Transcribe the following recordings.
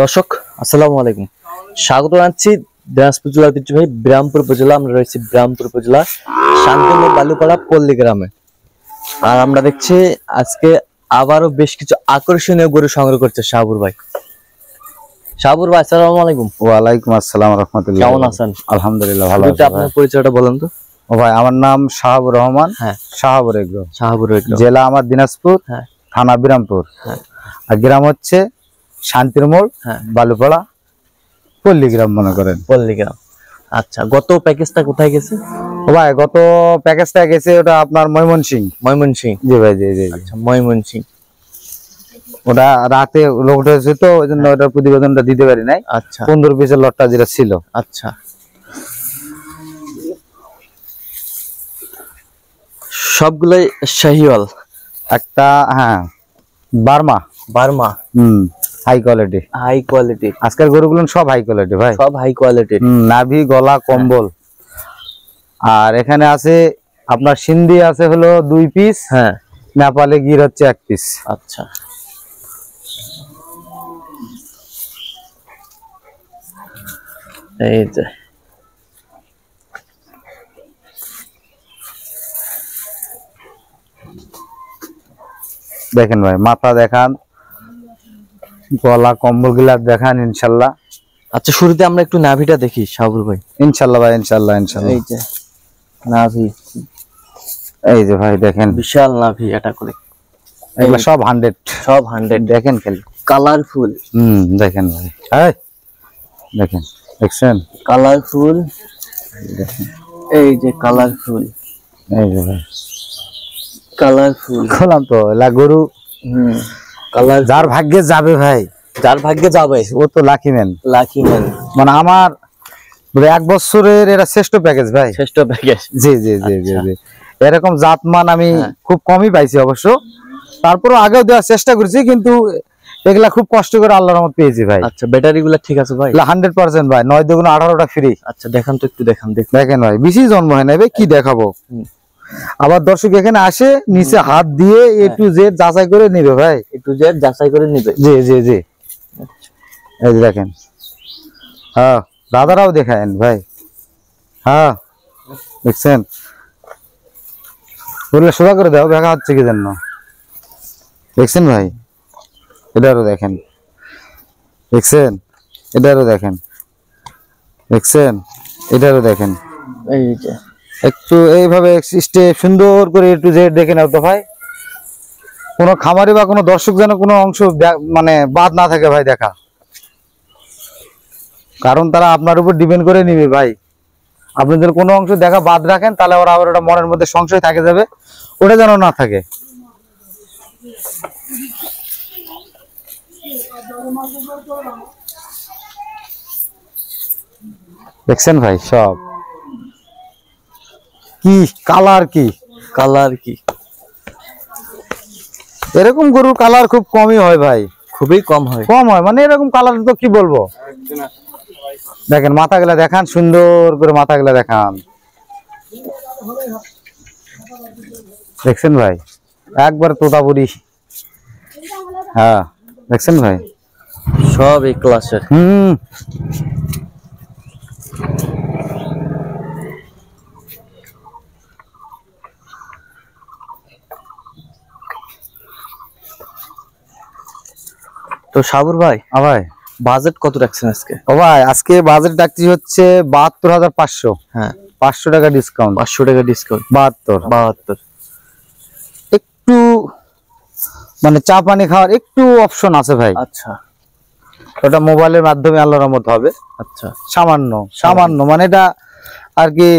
দর্শক আসসালামু আলাইকুম, স্বাগত জানাচ্ছি দিনাজপুর জেলার ঐতিহ্যবাহী বিরামপুর উপজেলা। আমরা রয়েছি বিরামপুর উপজেলা শান্তিপুর বালুপাড়া পল্লী গ্রামে। আর আমরা দেখছি আজকে আবারও বেশ কিছু আকর্ষণীয় গরু সংগ্রহ করছে শাহাবুর ভাই। শাহাবুর ভাই আসসালামু আলাইকুম। ওয়ালাইকুম আসসালাম রাহমাতুল্লাহ। কেমন আছেন? আলহামদুলিল্লাহ ভালো আছি। আপনার পরিচয়টা বলেন তো। ও ভাই, আমার নাম শাহাবুর রহমান। হ্যাঁ, শাহাবুর এগ্রো। শাহাবুর এগ্রো। জেলা আমার দিনাজপুর, হ্যাঁ, থানা বিরামপুর। হ্যাঁ, আর গ্রাম হচ্ছে শান্তির মোড়, হ্যাঁ, বালুপাড়া পল্লী গ্রাম মনে করেন। পল্লী গ্রাম। আচ্ছা, গত প্যাকেজটা কোথায় গেছে? ও ভাই, গত প্যাকেজটা গেছে ওটা আপনার ময়মনসিংহ। ময়মনসিংহ। জি ভাই, জি জি। আচ্ছা, ময়মনসিংহ। ওটা রাতে লোক উঠেছে তো ওই জন্য ওটার প্রতিবেদনটা দিতে পারি নাই। আচ্ছা, 15 পিসের লটটা যেটা ছিল। আচ্ছা, সবগুলাই শাহিওয়াল। একটা হ্যাঁ Burma. Burma. High quality. High quality. আজকের গরুগুলো সব হাই কোয়ালিটি ভাই, সব হাই কোয়ালিটির। নাভি গলা কম্বল। আর এখানে আছে আপনার সিন্ধি আছে হলো 2 পিস। হ্যাঁ, নেপালে গির হচ্ছে 1 পিস। আচ্ছা, এই যে দেখেন ভাই, মাথা দেখান, গলা কম্বল গুলা দেখান ইনশাল্লাহ। আচ্ছা, শুরুতে আমরা একটু নাভিটা দেখি শাহাবুর ভাই। ইনশাল্লাহ ভাই, ইনশাল্লাহ ইনশাল্লাহ। এই যে নাভি, এই যে ভাই দেখেন, বিশাল নাভি। এটা করে এগুলা সব 100, সব 100। দেখেন খালি কালারফুল। দেখেন ভাই, এই দেখেন, দেখছেন কালারফুল। এই যে কালারফুল, এই যে ভাই কালারফুল। বললাম তো এলা গরু কালার যার ভাগ্যে যাবে ভাই, যার ভাগ্যে যাবে ও তো লাকি ম্যান। Lucky man. মানে আমার 1 বছরের এটা শ্রেষ্ঠ প্যাকেজ ভাই। শ্রেষ্ঠ প্যাকেজ। জি জি জি জি জি। এরকম জাতমান আমি খুব কমই পাইছি অবশ্য, তারপরও আগেও দেওয়ার চেষ্টা করেছি, কিন্তু এগুলা খুব কষ্ট করে আল্লাহর রহমত পেয়েছি ভাই। আচ্ছা, ব্যাটারি গুলা ঠিক আছে ভাই? 100% ভাই, 9 দুগুণ 18টা ফ্রি। আচ্ছা, দেখান তো একটু, দেখান। দেখেন ভাই, বেশি জন্ম হয় না ভাই, কি দেখাবো। আবার দর্শক এখানে আসে নিচে হাত দিয়ে A to Z যাচাই করে নিবে ভাই। A to Z যাচাই করে নিবে। জি জি জি। এই যে দেখেন, হ্যাঁ দাদারাও দেখায়েন ভাই। হ্যাঁ দেখছেন, বললে সোজা করে দাও, দেখা হচ্ছে কি জন্য। দেখছেন ভাই, এটারও দেখেন, দেখছেন এটারও দেখেন, দেখছেন এটারও দেখেন। এই যে একটু এইভাবে স্টেপ সুন্দর করে A to Z দেখে নাও তো ভাই। কোনো খামারি বা কোনো দর্শক যেন কোনো অংশ মানে বাদ না থাকে ভাই দেখা, কারণ তারা আপনার উপর ডিপেন্ড করে নিবে ভাই। আপনি যদি কোনো অংশ দেখা বাদ রাখেন তাহলে ওরা আবার ওটা মনের মধ্যে সংশয় থাকে যাবে, ওটা যেন না থাকে। দেখছেন ভাই, সব কি কালার, কি কালার, কি এরকম গরুর কালার খুব কমই হয় ভাই, খুবই কম হয়। কম হয় মানে এরকম কালার তো কি বলবো। দেখেন মাথাগুলা দেখান, সুন্দর করে মাথাগুলা দেখান। দেখছেন ভাই, একবার তোতাপুরি। হ্যাঁ দেখছেন ভাই, সব এই ক্লাসের। তো শাহাবুর ভাই, ভাই বাজেট কত রাখছেন আজকে? ও ভাই, আজকে বাজেট রাখছি হচ্ছে 72,500। হ্যাঁ, 500 টাকা ডিসকাউন্ট। 500 টাকা ডিসকাউন্ট। 72। একটু মানে চা পানি খাওয়ার একটু অপশন আছে ভাই। আচ্ছা, ওটা মোবাইলের মাধ্যমে আল্লাহর রহমত হবে। আচ্ছা, সামান্য সামান্য মানে এটা আর কি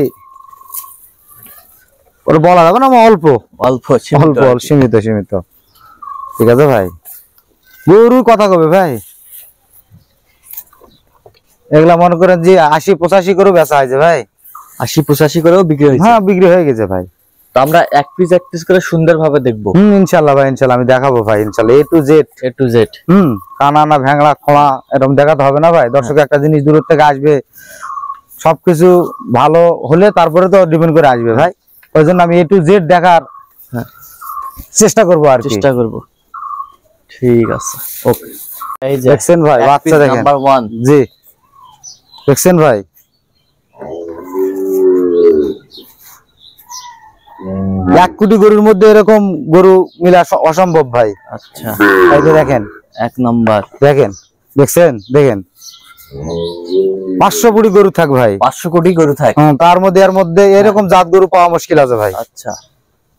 ওটা বলা যাবে না, অল্প অল্প অল্প সীমিত সীমিত। ঠিক আছে ভাই, গরু কথা কবে ভাই, এগুলা মনে করেন যে 80-85 করে বেচা হয়েছে ভাই। 80-85 করেও বিক্রি হয়েছে? হ্যাঁ বিক্রি হয়ে গেছে ভাই। তো আমরা এক পিস করে সুন্দরভাবে দেখবো। ইনশাল্লাহ ভাই, ইনশাল্লাহ আমি দেখাবো ভাই, ইনশাল্লাহ A to Z। A to Z। কানা না ভ্যাংলা খোলা এরকম দেখাতে হবে না ভাই। দর্শক একটা জিনিস দূর থেকে আসবে, সবকিছু ভালো হলে তারপরে তো ডিপেন্ড করে আসবে ভাই। ওই জন্য আমি A to Z দেখার চেষ্টা করবো আর চেষ্টা করবো। ঠিক আছে, ওকে। এই যে দেখছেন ভাই বাচ্চা দেখেন নাম্বার 1 জি দেখছেন ভাই 1 কোটি গরুর মধ্যে এরকম গরু মিলা অসম্ভব ভাই। আচ্ছা এই যে দেখেন 1 নাম্বার দেখেন দেখছেন দেখেন 500 কোটি গরু থাক ভাই, 500 কোটি গরু থাকে। তার মধ্যে এর মধ্যে এরকম জাত গরু পাওয়া মুশকিল আছে ভাই। আচ্ছা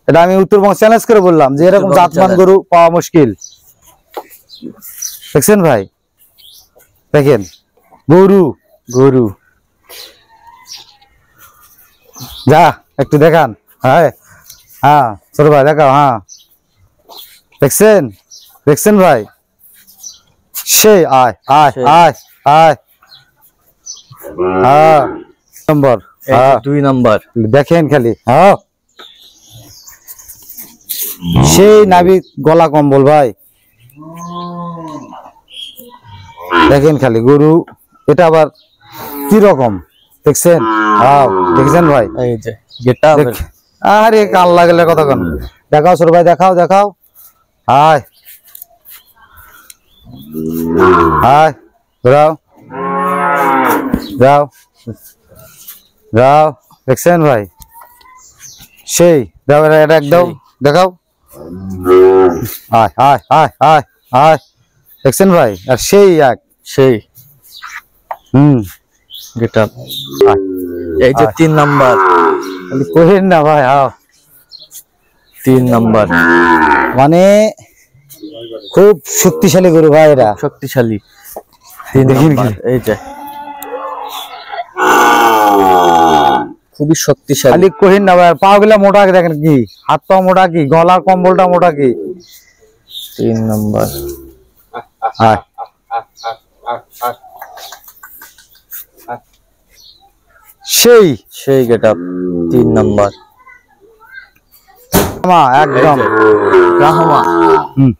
এটা আমি উত্তরবঙ্গ চ্যালেঞ্জ করে বললাম যে এরকম উত্তরবঙ্গ জাতমান challenge। গরু পাওয়া মুশকিল। দেখছেন ভাই দেখেন গরু গরু যা একটু দেখান। হ্যাঁ হ্যাঁ ছোট ভাই দেখাও। হ্যাঁ দেখছেন দেখছেন ভাই সেই আয় আয় সেই। আয় আয় হ্যাঁ নম্বর এই যে 2 নাম্বার দেখেন খালি হ্যাঁ সেই নাভি গলা কম্বল ভাই দেখেন খালি গরু। এটা আবার কি রকম দেখছেন? হ্যাঁ দেখছেন ভাই এই যে গেটা আরে কান লাগলে কথা কেন দেখাও ছোট ভাই দেখাও দেখাও আয় আয় যাও যাও যাও দেখছেন ভাই সেই দাও এটা একদম দেখাও আয় আয় আয় আয় আয় দেখছেন ভাই আর সেই এক সেই গেটা এই যে 3 নাম্বার করেন না ভাই। হ্যাঁ 3 নাম্বার মানে খুব শক্তিশালী গরু ভাই এরা শক্তিশালী 3 দেখেন নাম্বার কি? এই যে খুবই শক্তিশালী। খালি কহিন না ভাই পা গুলা মোটা দেখেন কি হাত পা মোটা কি গলার কম্বলটা মোটা কি 3 নাম্বার আয় সেই সেই গেটআপ 3 নাম্বার মা একদম রাহমা হুম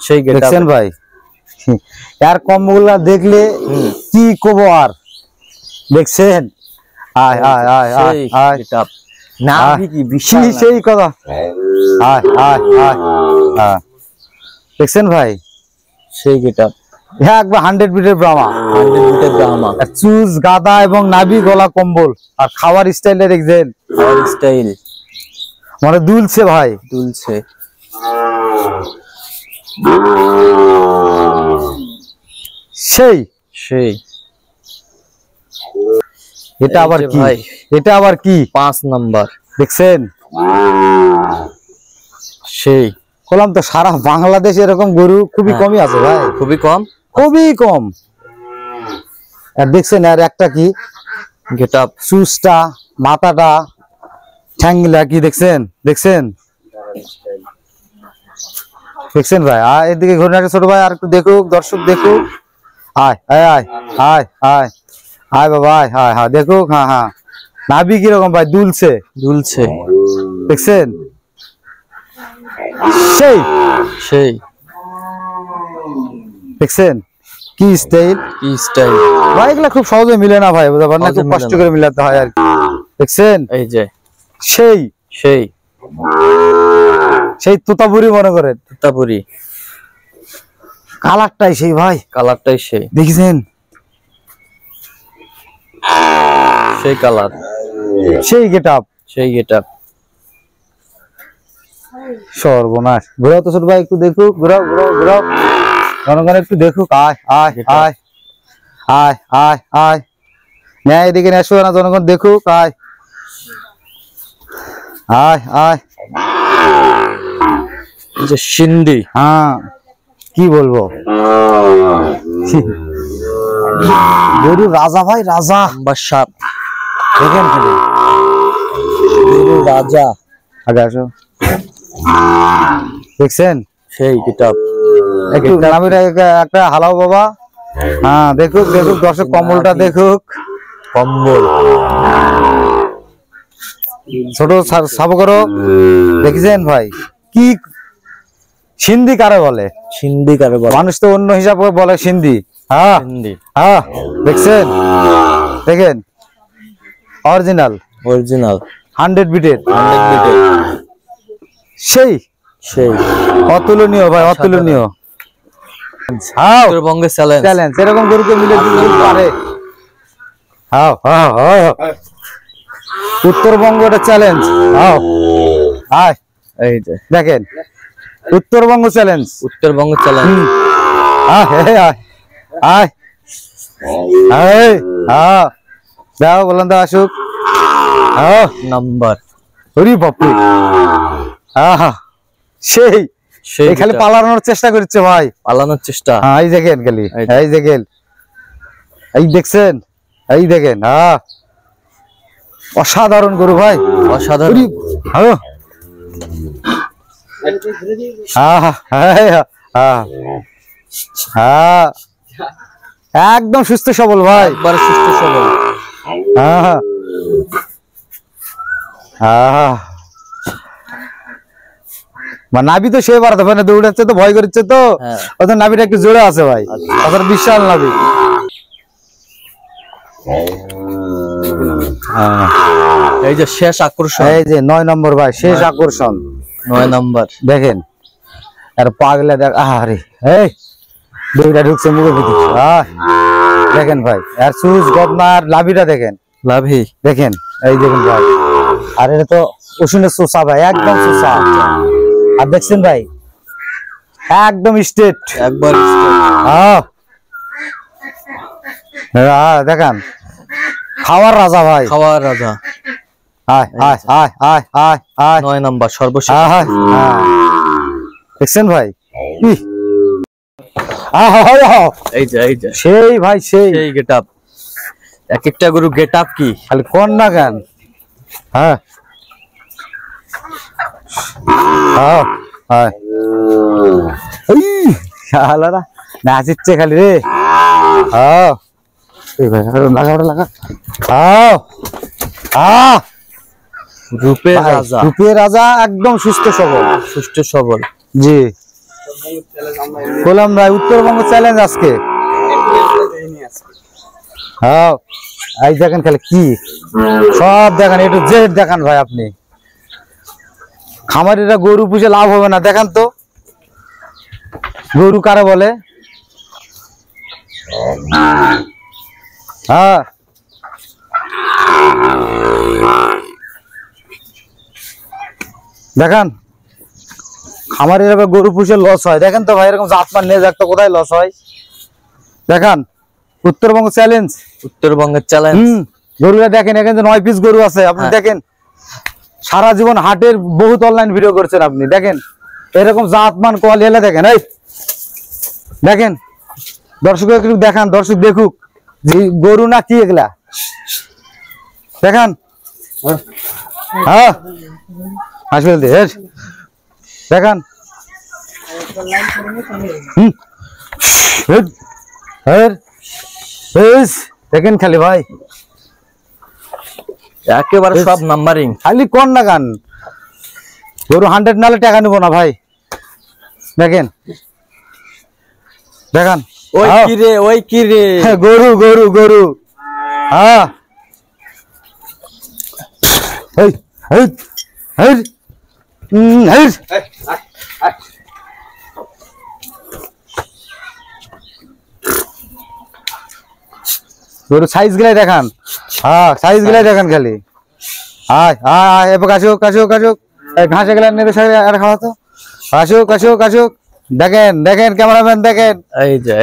সেই গেটআপ দেখছেন ভাই এর কম্বলগুলা দেখলে কি কব আর দেখছেন আয় আয় আয় আয় সেই আয় গেটআপ না কি বিশাল সেই সেই কথা আয় আয় আয় হ্যাঁ দেখছেন ভাই সেই গেটআপ হ্যাঁ একবার 100 ফিটের ব্রাহ্মা 100 মিটার ব্রাহ্মা আর চুজ গাদা এবং নাভি গলা কম্বল আর খাওয়ার স্টাইলটা দেখছেন আর স্টাইল মানে দুলছে ভাই দুলছে সেই সেই এটা আবার এই যে কি ভাই। এটা আবার কি 5 নাম্বার দেখছেন সেই বললাম তো সারা বাংলাদেশে এরকম গরু খুবই হ্যাঁ। কমই আছে ভাই খুবই কম খুবই কম। আর দেখছেন আর একটা কি গেটআপ চুজটা মাথাটা ঠ্যাংলা কি দেখছেন দেখছেন দেখছেন ভাই আর এদিকে ঘুরে আসে ছোট ভাই আর একটু দেখুক দর্শক দেখুক আয় আয় আয় আয় আয় আয় বাবা আয় হ্যাঁ হ্যাঁ দেখুক হ্যাঁ হ্যাঁ নাভি কিরকম ভাই দুলছে দুলছে দেখছেন সেই সেই দেখছেন কি স্টাইল কি স্টাইল ভাই এগুলা খুব সহজে মিলে না ভাই বুঝতে পারেন না সহজে খুব মিলে কষ্ট না। করে মিলাতে হয় আর কি। দেখছেন এই যে সেই সেই সেই তোতাপুরি মনে করেন তোতাপুরি কালারটাই সেই ভাই কালারটাই সেই দেখছেন সেই কালার সেই গেটআপ সেই গেটআপ সর্বনাশ ঘোরাও তো ছোট ভাই একটু দেখুক ঘোরাও ঘোরাও ঘোরাও জনগণ একটু দেখুক আয় আয় আয় আয় আয় আয় ন্যায় এদিকে নেশো না জনগণ দেখুক আয় আয় আয় এই যে সিন্ধি হ্যাঁ কি বলবো গরু রাজা ভাই রাজা নাম্বার 7 দেখেন খালি গরু রাজা আগে আসো দেখছেন সেই গেটআপ একটু নামের একটা হালাও বাবা হ্যাঁ দেখুক দেখুক দর্শক কম্বলটা দেখুক কম্বল ছোট সাবো করো দেখেছেন ভাই কি সিন্ধি কারে বলে সিন্ধি কারে বলে মানুষ তো অন্য হিসাবে বলে সিন্ধি হ্যাঁ সিন্ধি হ্যাঁ দেখছেন দেখেন অরিজিনাল অরিজিনাল 100 বিটের 100 মিটার সেই সেই অতুলনীয় ভাই অতুলনীয় হাও উত্তরবঙ্গের চ্যালেঞ্জ। চ্যালেঞ্জ এরকম গরুকে মিলে দিতে পারে। হাও হাও হাও উত্তরবঙ্গ এটা চ্যালেঞ্জ। হাও আয় এই যে দেখেন উত্তরবঙ্গ চ্যালেঞ্জ। উত্তরবঙ্গ চ্যালেঞ্জ। আয় আয় আয় আয় হ্যাঁ দাও বলেন তো আসুক। হ্যাঁ নাম্বার ওরে বাপরে আহা সেই সেই খালি পালানোর চেষ্টা করছে ভাই, পালানোর চেষ্টা। হ্যাঁ এই দেখেন খালি এই দেখেন এই দেখছেন এই দেখেন অসাধারণ গরু ভাই অসাধারণ। একদম সুস্থ সবল ভাই, একবার সুস্থ সবল। নাভি তো সে বাড়াতে পারে, দৌড়াচ্ছে তো ভয় করছে তো ওদের নাভিটা একটু জোরে আছে ভাই, ওদের বিশাল নাভি। এই যে শেষ আকর্ষণ, এই যে 9 নম্বর ভাই শেষ আকর্ষণ 9 নাম্বার দেখেন। আর পাগলে দেখ আরে এই দুইটা ঢুকছে মুখে ভিতরে দেখেন ভাই। আর সুজ গদনার লাভিটা দেখেন, লাভি দেখেন এই দেখেন ভাই। আর এটা তো উসুনের সুসা ভাই, একদম সুসা। আর দেখছেন ভাই একদম স্ট্রেট, একবার দেখেন খাওয়ার রাজা ভাই, খাওয়ার রাজা। আয় আয় আয় আয় আয় আয় 9 নাম্বার সর্বশেষ। দেখছেন ভাই এই যে সেই ভাই সেই গেটআপ। এক একটা গরু গেটআপ কি খালি কোন না গান। নাচিচ্ছে খালি রে। রূপের রাজা, রূপের রাজা একদম সুস্থ সবল, সুস্থ সবল। জি বললাম ভাই উত্তরবঙ্গ চ্যালেঞ্জ আজকে। এই দেখেন খালি কি সব দেখেন, একটু জেড দেখান ভাই আপনি। খামারিরা গরু পুষে লাভ হবে না, দেখেন তো গরু কারে বলে। দেখেন খামারিরা গরু পুষে লস হয়, দেখেন তো ভাই এরকম জাতমান নিয়ে যাক তো কোথায় লস হয়। দেখেন উত্তরবঙ্গ চ্যালেঞ্জ, উত্তরবঙ্গের চ্যালেঞ্জ। গরুরা দেখেন এখানে 9 পিস গরু আছে, আপনি দেখেন সারা জীবন হাটের বহুত অনলাইন ভিডিও করছেন আপনি, দেখেন এরকম জাতমান কোয়ালি এলে দেখেন। এই দেখেন দর্শক একটু দেখান, দর্শক দেখুক যে গরু না কি এগুলা দেখান। আসলে দেখান দেখেন খালি ভাই একেবারে সব নাম্বারিং, খালি কোন না গান। গরু 100 নালে টাকা নিব না ভাই। দেখেন দেখান ওই কি রে ওই কি রে গরু গরু গরু। গরু সাইজ গুলাই দেখান, সাইজ গুলাই দেখান খালি। আসুক আসুক আসুক ঘাসে গেলেন খাওয়া তো। আসুক আসুক আসুক দেখেন দেখেন ক্যামেরাম্যান দেখেন। এই যে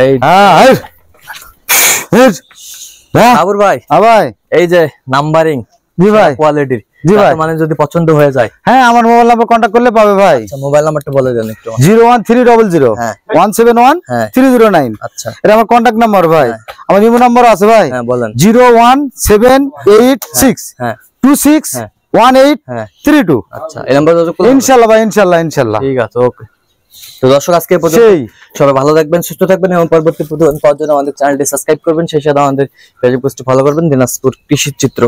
বাবুর ভাই ভাই এই যে নাম্বারিং জি ভাই কোয়ালিটির জি ভাই, মানে যদি পছন্দ হয়ে যায় আমার মোবাইল নাম্বার কন্টাক্ট করলে পাবে ভাই। মোবাইল নাম্বারটা বলে দেন একটু। 01300 171 309। আচ্ছা এটা আমার কন্টাক্ট নাম্বার ভাই। আমার ইমো নাম্বার আছে ভাই, বলেন 01786 261832। আচ্ছা এই নাম্বার ইনশাআল্লাহ ভাই, ইনশাআল্লাহ ইনশাআল্লাহ। ঠিক আছে ওকে। তো দর্শক আজকে পর্যন্ত সবাই ভালো থাকবেন, সুস্থ থাকবেন এবং পরবর্তী প্রতিবেদন পাওয়ার জন্য আমাদের চ্যানেলটি সাবস্ক্রাইব করবেন, সেই সাথে আমাদের ফেসবুক পেজটি ফলো করবেন দিনাজপুর কৃষি চিত্র।